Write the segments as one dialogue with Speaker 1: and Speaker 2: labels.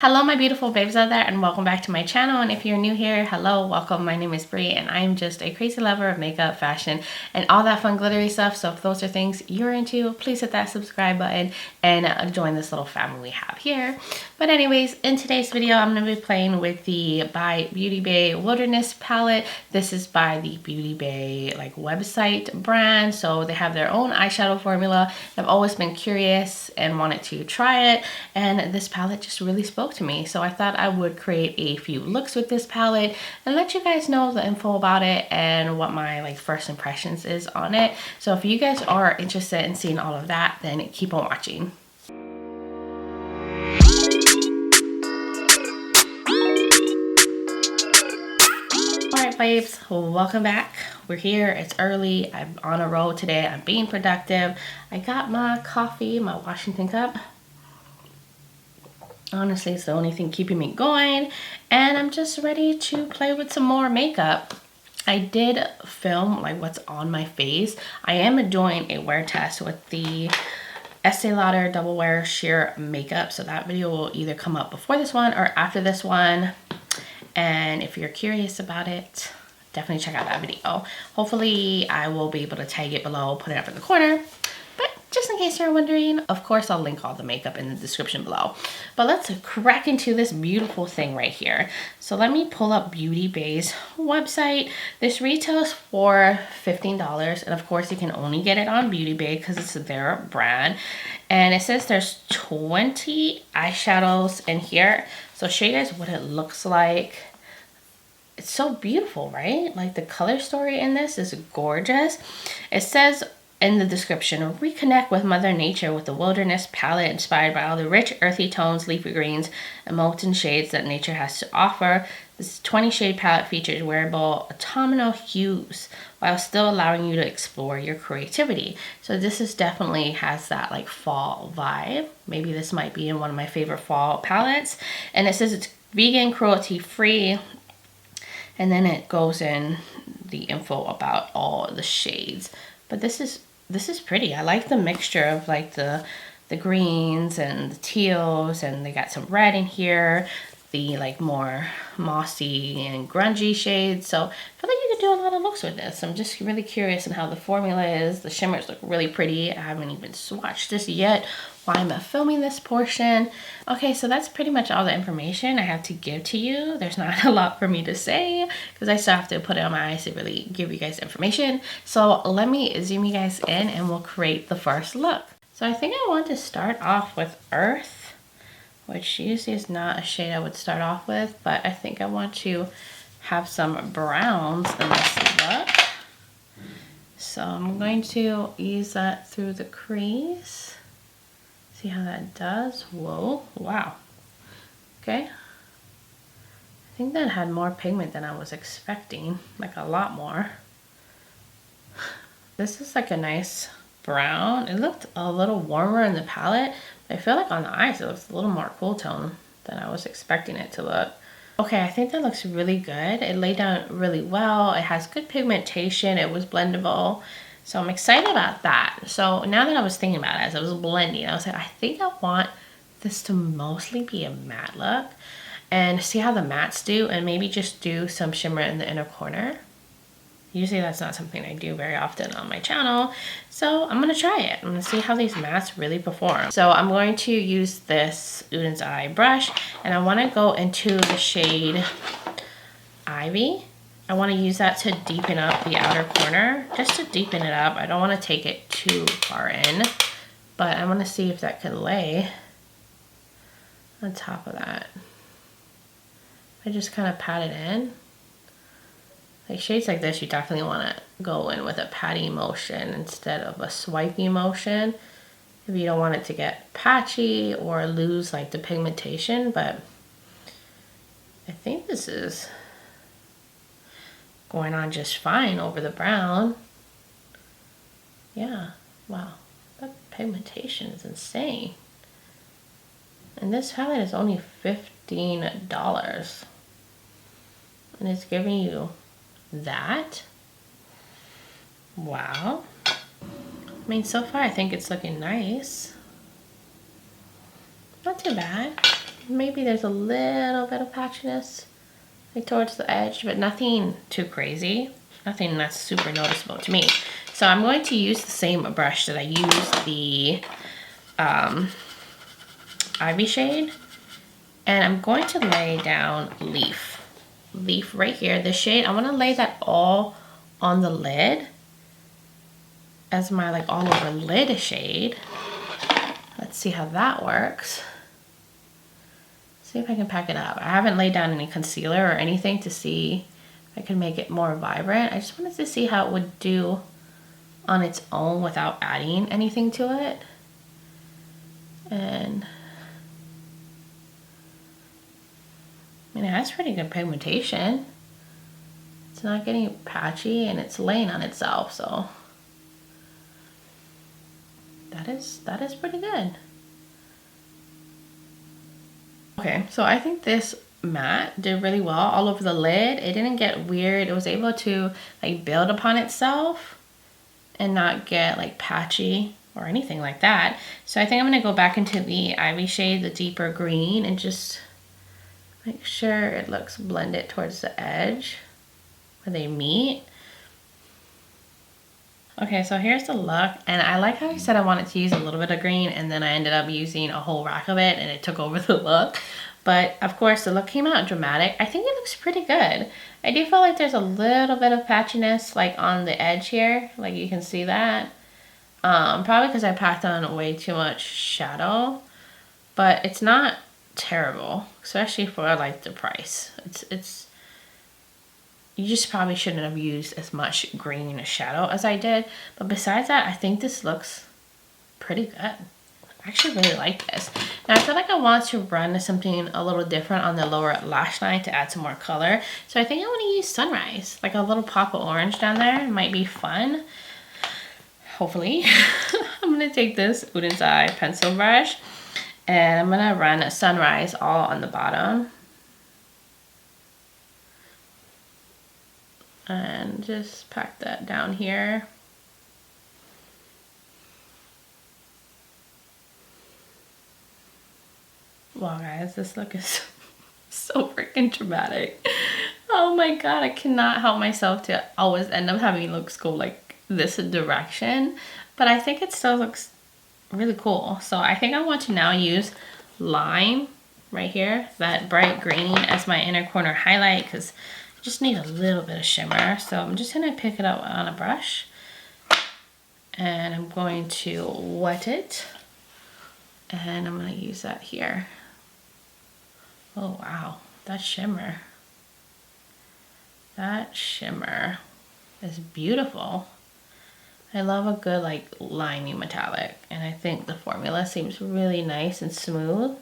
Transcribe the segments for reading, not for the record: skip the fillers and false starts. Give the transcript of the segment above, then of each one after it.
Speaker 1: Hello my beautiful babes out there, and welcome back to my channel. And if you're new here, hello, welcome. My name is Bree and I'm just a crazy lover of makeup, fashion, and all that fun glittery stuff. So if those are things you're into, please hit that subscribe button and join this little family we have here. But anyways, in today's video I'm going to be playing with the by Beauty Bay Wilderness palette. This is by the Beauty Bay website brand, so they have their own eyeshadow formula. I've always been curious and wanted to try it, and this palette just really spoke to me, so I thought I would create a few looks with this palette and let you guys know the info about it and what my first impressions is on it. So if you guys are interested in seeing all of that, then keep on watching. Alright babes, welcome back. We're here, it's early, I'm on a roll today, I'm being productive. I got my coffee, my Washington cup. Honestly, it's the only thing keeping me going, and I'm just ready to play with some more makeup. I did film what's on my face. I am doing a wear test with the Estee Lauder Double Wear Sheer Makeup, so that video will either come up before this one or after this one. And if you're curious about it, definitely check out that video. Hopefully I will be able to tag it below, put it up in the corner. Just in case you're wondering, of course I'll link all the makeup in the description below. But let's crack into this beautiful thing right here. So let me pull up Beauty Bay's website. This retails for $15, and of course you can only get it on Beauty Bay because it's their brand. And it says there's 20 eyeshadows in here. So I'll show you guys what it looks like. It's so beautiful, right? The color story in this is gorgeous. It says in the description, reconnect with Mother Nature with the Wilderness palette inspired by all the rich earthy tones, leafy greens, and molten shades that nature has to offer. This 20 shade palette features wearable autumnal hues while still allowing you to explore your creativity. So this is definitely has that fall vibe. Maybe this might be in one of my favorite fall palettes. And it says it's vegan, cruelty free. And then it goes in the info about all the shades. But this is pretty. I like the mixture of the greens and the teals, and they got some red in here, the more mossy and grungy shades. So I feel like you could do a lot of looks with this. I'm just really curious on how the formula is. The shimmers look really pretty. I haven't even swatched this yet while I'm filming this portion. Okay, so that's pretty much all the information I have to give to you. There's not a lot for me to say because I still have to put it on my eyes to really give you guys information. So let me zoom you guys in and we'll create the first look. So I think I want to start off with Earth, which usually is not a shade I would start off with, but I think I want to have some browns in this look. So I'm going to use that through the crease. See how that does? Whoa, wow. Okay. I think that had more pigment than I was expecting, a lot more. This is a nice brown. It looked a little warmer in the palette. I feel like on the eyes it looks a little more cool tone than I was expecting it to look. Okay, I think that looks really good. It laid down really well. It has good pigmentation. It was blendable. So I'm excited about that. So now that I was thinking about it as I was blending, I was like, I think I want this to mostly be a matte look and see how the mattes do, and maybe just do some shimmer in the inner corner. Usually that's not something I do very often on my channel, so I'm going to try it. I'm going to see how these mattes really perform. So I'm going to use this Uden's Eye brush, and I want to go into the shade Ivy. I want to use that to deepen up the outer corner, just to deepen it up. I don't want to take it too far in, but I want to see if that can lay on top of that. I just kind of pat it in. Shades like this, you definitely want to go in with a patty motion instead of a swipey motion if you don't want it to get patchy or lose the pigmentation. But I think this is going on just fine over the brown. Yeah, wow, that pigmentation is insane. And this palette is only $15, and it's giving you that. Wow. I mean, so far I think it's looking nice. Not too bad. maybe there's a little bit of patchiness like towards the edge, but nothing too crazy. Nothing that's super noticeable to me. So I'm going to use the same brush that I used the Ivy shade. And I'm going to lay down Leaf. Leaf right here. This shade, I want to lay that all on the lid as my like all over lid shade. Let's see how that works. See if I can pack it up. I haven't laid down any concealer or anything to see if I can make it more vibrant. I just wanted to see how it would do on its own without adding anything to it. And I mean, it has pretty good pigmentation. It's not getting patchy and it's laying on itself, so that is pretty good. Okay, so I think this matte did really well all over the lid. It didn't get weird. It was able to like build upon itself and not get like patchy or anything like that. So I think I'm gonna go back into the Ivy shade, the deeper green, and just make sure it looks blended towards the edge where they meet. Okay, so here's the look, and I like how I said I wanted to use a little bit of green, and then I ended up using a whole rack of it, and it took over the look. But of course, the look came out dramatic. I think it looks pretty good. I do feel like there's a little bit of patchiness like on the edge here, like you can see that. Probably because I packed on way too much shadow, but it's not terrible, especially for like the price. It's you just probably shouldn't have used as much green shadow as I did. But besides that, I think this looks pretty good. I actually really like this. Now I feel like I want to run something a little different on the lower lash line to add some more color. So I think I want to use Sunrise, like a little pop of orange down there. It might be fun. Hopefully. I'm going to take this Uden's Eye pencil brush and I'm going to run a Sunrise all on the bottom. And just pack that down here. Wow guys, this look is so freaking dramatic. Oh my god, I cannot help myself to always end up having looks go like this direction. But I think it still looks really cool. So I think I want to now use Lime right here, that bright green, as my inner corner highlight, because I just need a little bit of shimmer. So I'm just going to pick it up on a brush and I'm going to wet it and I'm going to use that here. Oh wow, that shimmer is beautiful. I love a good like limey metallic, and I think the formula seems really nice and smooth.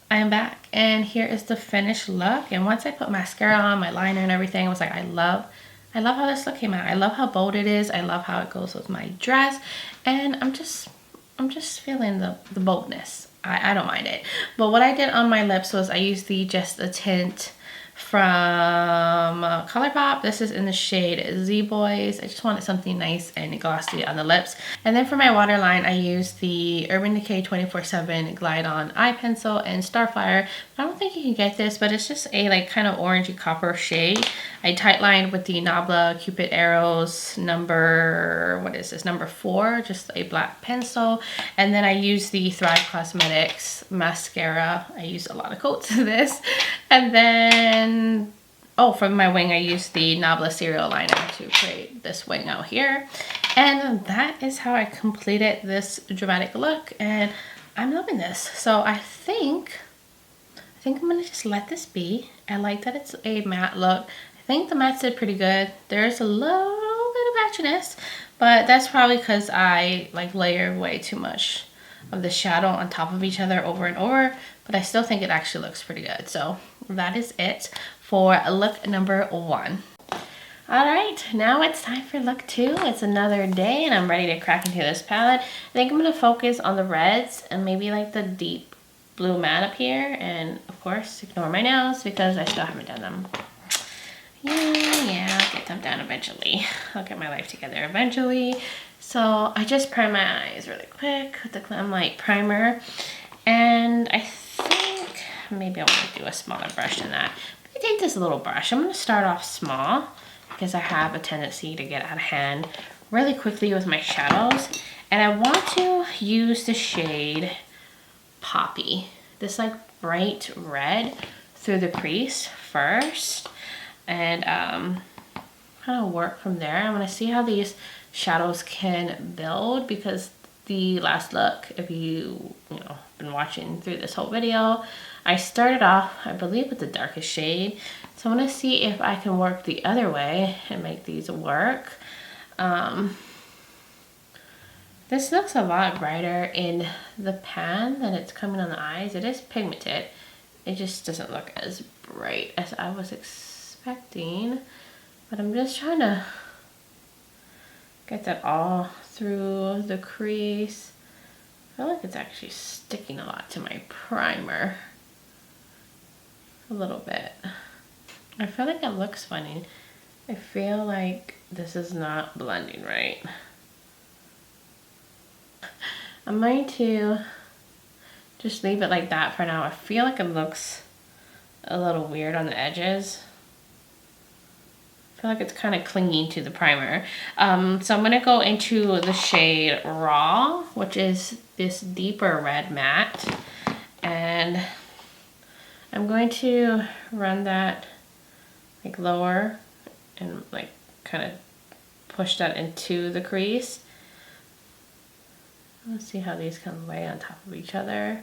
Speaker 1: I am back, and here is the finished look. And once I put mascara on, my liner and everything, I was like, I love how this look came out. I love how bold it is. I love how it goes with my dress, and I'm just feeling the boldness. I don't mind it. But what I did on my lips was I used the Just a Tint from Colourpop. This is in the shade Z Boys. I just wanted something nice and glossy on the lips. And then for my waterline, I used the Urban Decay 24/7 Glide On Eye Pencil and Starfire. I don't think you can get this, but it's just a like kind of orangey copper shade. I tight lined with the Nabla Cupid Arrows number, what is this, number 4, just a black pencil. And then I used the Thrive Cosmetics mascara. I used a lot of coats of this. And then, oh, for my wing, I used the Nabla Serial Liner to create this wing out here. And that is how I completed this dramatic look. And I'm loving this. So I think I'm going to just let this be. I like that it's a matte look. I think the matte did pretty good. There's a little bit of patchiness, but that's probably because I like layered way too much of the shadow on top of each other over and over, but I still think it actually looks pretty good. So that is it for look number 1. All right, now it's time for look 2. It's another day and I'm ready to crack into this palette. I think I'm going to focus on the reds and maybe like the deep blue matte up here, and of course ignore my nails because I still haven't done them. Yeah, I'll get them done eventually. I'll get my life together eventually. So I just prime my eyes really quick with the Glam Light primer, and I maybe I want to do a smaller brush than that. I take this little brush. I'm going to start off small because I have a tendency to get out of hand really quickly with my shadows. And I want to use the shade Poppy. This like bright red through the crease first. And kind of work from there. I want to see how these shadows can build, because the last look, if you been watching through this whole video, I started off, I believe, with the darkest shade. So I want to see if I can work the other way and make these work. This looks a lot brighter in the pan than it's coming on the eyes. It is pigmented. It just doesn't look as bright as I was expecting. But I'm just trying to get that all through the crease. I feel like it's actually sticking a lot to my primer. A little bit. I feel like it looks funny. I feel like this is not blending right. I'm going to just leave it like that for now. I feel like it looks a little weird on the edges. I feel like it's kind of clinging to the primer. So I'm going to go into the shade Raw, which is this deeper red matte. And I'm going to run that like lower and like kind of push that into the crease. Let's see how these can lay on top of each other.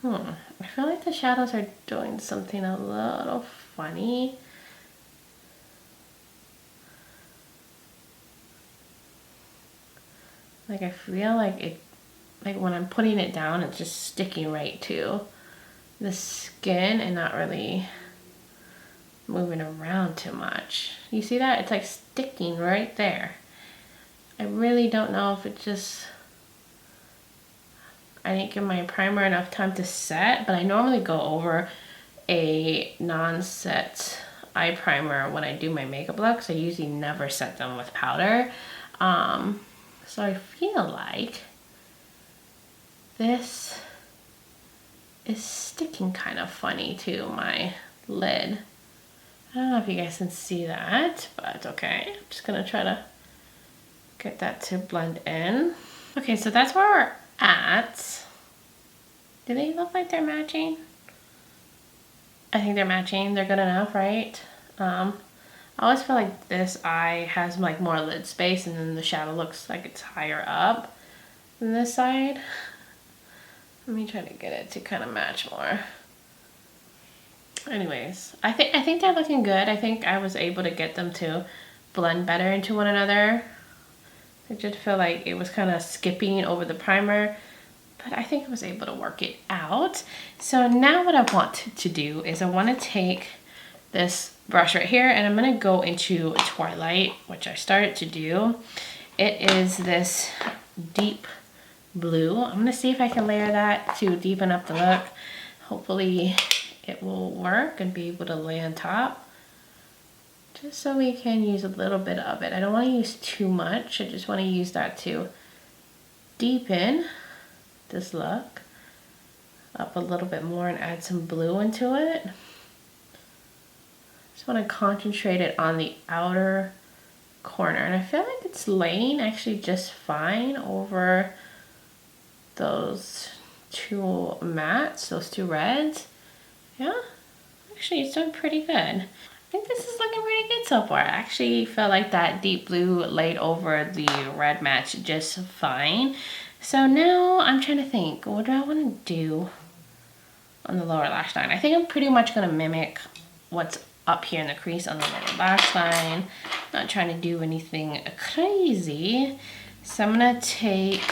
Speaker 1: I feel like the shadows are doing something a little funny. Like I feel like it, like when I'm putting it down, it's just sticking right to the skin and not really moving around too much. You see that? It's like sticking right there. I really don't know if it just, I didn't give my primer enough time to set, but I normally go over a non-set eye primer when I do my makeup looks. I usually never set them with powder. So I feel like this is sticking kind of funny to my lid. I don't know if you guys can see that, but it's okay. I'm just gonna try to get that to blend in. Okay, so that's where we're at. Do they look like they're matching? I think they're matching. They're good enough, right? I always feel like this eye has like more lid space, and then the shadow looks like it's higher up than this side. Let me try to get it to kind of match more. Anyways, I think they're looking good. I think I was able to get them to blend better into one another. I just feel like it was kind of skipping over the primer, but I think I was able to work it out. So now what I want to do is I want to take this brush right here and I'm going to go into Twilight, which I started to do. It is this deep blue. I'm going to see if I can layer that to deepen up the look. Hopefully it will work and be able to lay on top. Just so we can use a little bit of it. I don't want to use too much. I just want to use that to deepen this look up a little bit more and add some blue into it. Just want to concentrate it on the outer corner. And I feel like it's laying actually just fine over those two mattes, those two reds. Yeah, actually it's doing pretty good. I think this is looking pretty good so far. I actually felt like that deep blue laid over the red match just fine. So now I'm trying to think, what do I want to do on the lower lash line? I think I'm pretty much going to mimic what's up here in the crease on the lower lash line. Not trying to do anything crazy. So I'm going to take,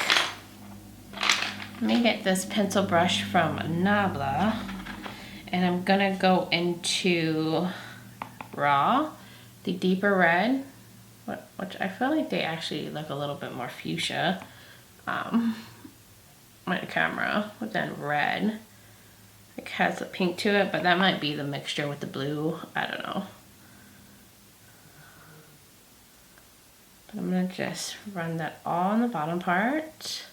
Speaker 1: let me get this pencil brush from Nabla. And I'm going to go into Raw, the deeper red, which I feel like they actually look a little bit more fuchsia on the camera, but then red. It has a pink to it, but that might be the mixture with the blue. I don't know. But I'm going to just run that all on the bottom part.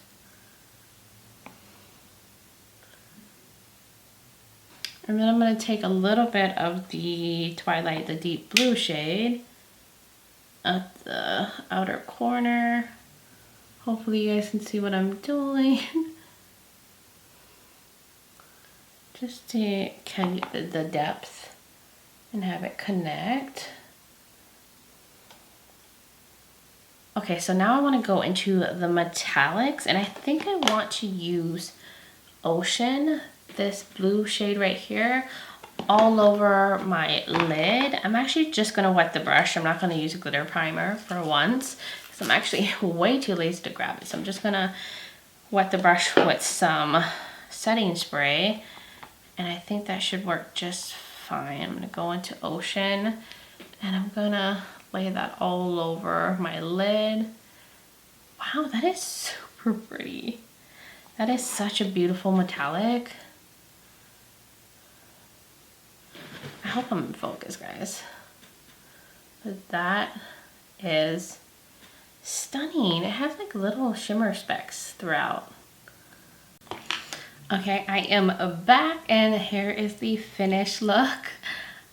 Speaker 1: And then I'm going to take a little bit of the Twilight, the deep blue shade at the outer corner. Hopefully you guys can see what I'm doing. Just to kind of the depth and have it connect. Okay, so now I want to go into the metallics, and I think I want to use Ocean, this blue shade right here, all over my lid. I'm actually just going to wet the brush. I'm not going to use a glitter primer for once, because I'm actually way too lazy to grab it. So I'm just going to wet the brush with some setting spray, and I think that should work just fine. I'm going to go into Ocean, and I'm going to lay that all over my lid. Wow, that is super pretty. That is such a beautiful metallic. I hope I'm in focus, guys. But that is stunning. It has like little shimmer specks throughout. Okay, I am back, and here is the finished look.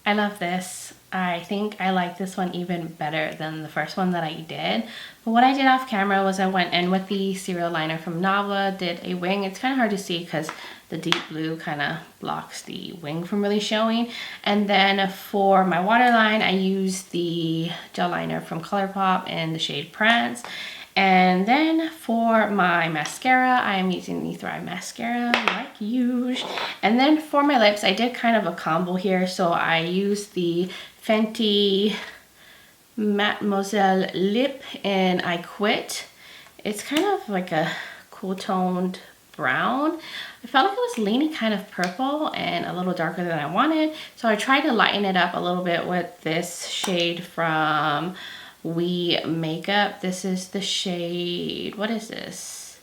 Speaker 1: I love this. I think I like this one even better than the first one that I did. But what I did off camera was I went in with the cereal liner from Navla, did a wing. It's kind of hard to see because the deep blue kind of blocks the wing from really showing. And then for my waterline, I used the gel liner from Colourpop in the shade Prance. And then for my mascara, I am using the Thrive mascara like usual. And then for my lips, I did kind of a combo here. So I used the Fenty Mattemoiselle lip, and I Quit. It's kind of like a cool toned brown. I felt like it was leaning kind of purple and a little darker than I wanted. So I tried to lighten it up a little bit with this shade from We Makeup. This is the shade, what is this?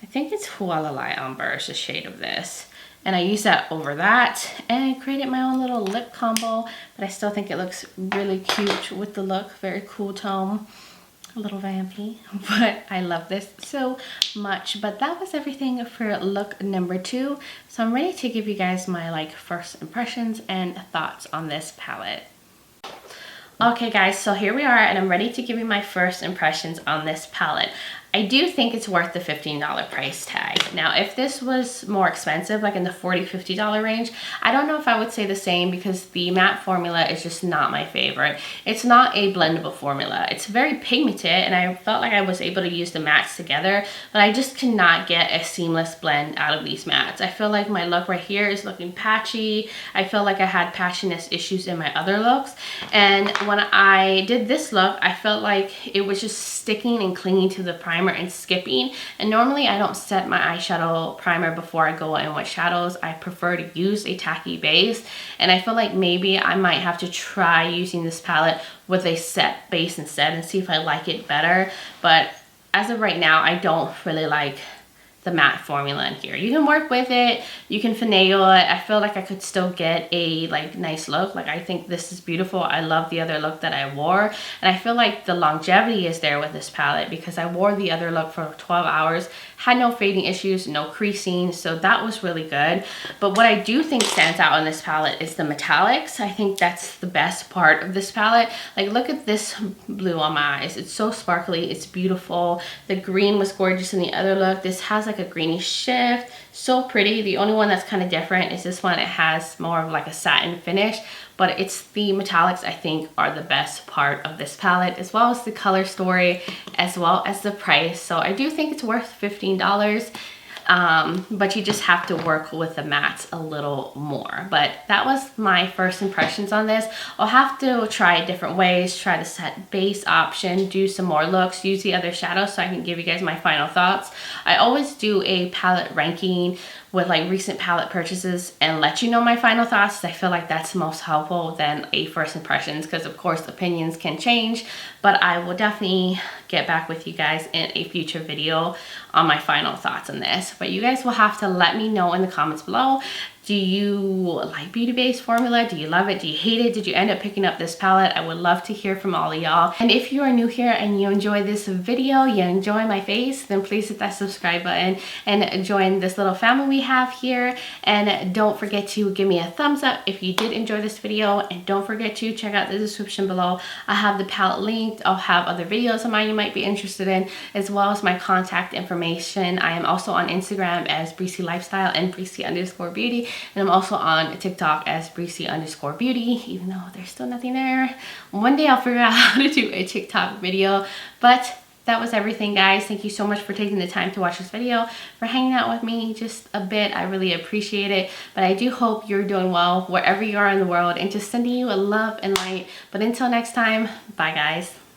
Speaker 1: I think it's Hualalai Umber is the shade of this. And I used that over that, and I created my own little lip combo, but I still think it looks really cute with the look. Very cool tone, a little vampy, but I love this so much. But that was everything for look number 2. So I'm ready to give you guys my first impressions and thoughts on this palette. Okay guys, so here we are, and I'm ready to give you my first impressions on this palette. I do think it's worth the $15 price tag. Now, if this was more expensive, like in the $40, $50 range, I don't know if I would say the same, because the matte formula is just not my favorite. It's not a blendable formula. It's very pigmented, and I felt like I was able to use the mattes together, but I just cannot get a seamless blend out of these mattes. I feel like my look right here is looking patchy. I feel like I had patchiness issues in my other looks, and when I did this look, I felt like it was just sticking and clinging to the primer and skipping. And normally I don't set my eyeshadow primer before I go in with shadows. I prefer to use a tacky base, and I feel like maybe I might have to try using this palette with a set base instead and see if I like it better. But as of right now, I don't really like the matte formula in here. You can work with it, you can finagle it. I feel like I could still get a nice look. I think this is beautiful. I love the other look that I wore, and I feel like the longevity is there with this palette, because I wore the other look for 12 hours, had no fading issues, no creasing, so that was really good. But what I do think stands out on this palette is the metallics. I think that's the best part of this palette. Look at this blue on my eyes. It's so sparkly, it's beautiful. The green was gorgeous in the other look. This has a greeny shift, so pretty. The only one that's kind of different is this one. It has more of a satin finish, but it's the metallics I think are the best part of this palette, as well as the color story, as well as the price. So I do think it's worth $15. But you just have to work with the mattes a little more. But that was my first impressions on this. I'll have to try different ways, try the set base option, do some more looks, use the other shadows so I can give you guys my final thoughts. I always do a palette ranking with recent palette purchases and let you know my final thoughts. I feel like that's most helpful than a first impressions, because of course opinions can change, but I will definitely get back with you guys in a future video on my final thoughts on this. But you guys will have to let me know in the comments below Do you like beauty-based formula? Do you love it? Do you hate it? Did you end up picking up this palette? I would love to hear from all of y'all. And if you are new here and you enjoy this video, you enjoy my face, then please hit that subscribe button and join this little family we have here. And don't forget to give me a thumbs up if you did enjoy this video, and don't forget to check out the description below. I have the palette linked. I'll have other videos of mine you might be interested in, as well as my contact information. I am also on Instagram as Breezy Lifestyle and Breezy_beauty, and I'm also on TikTok as Breezy_beauty, even though there's still nothing there. One day I'll figure out how to do a TikTok video. But that was everything, guys. Thank you so much for taking the time to watch this video, for hanging out with me just a bit. I really appreciate it. But I do hope you're doing well wherever you are in the world, and just sending you a love and light. But until next time, bye guys.